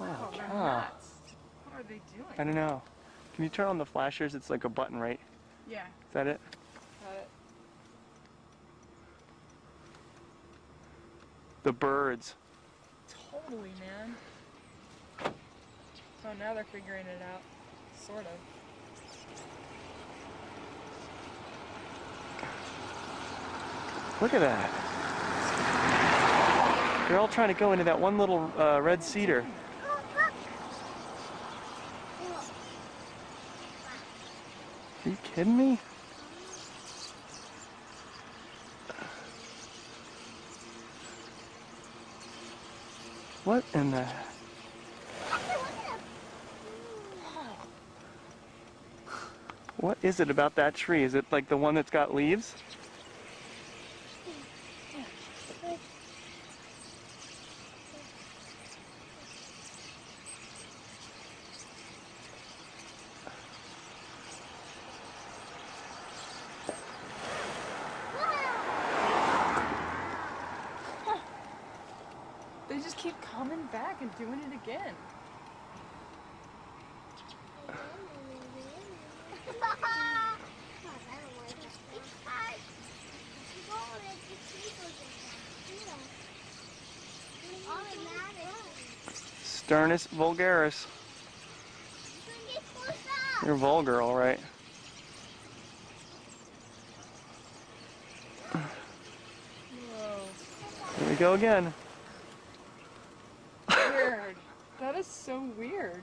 Oh, they're cow. nuts. What are they doing? I don't know. Can you turn on the flashers? It's like a button, right? Yeah. Is that it? Got it. The birds. Totally, man. Oh, now they're figuring it out. Sort of. Look at that. They're all trying to go into that one little red cedar. Are you kidding me? What in the... What is it about that tree? Is it like the one that's got leaves? They just keep coming back and doing it again. Sternus vulgaris. You're vulgar, all right. Whoa. Here we go again. Weird. That is so weird.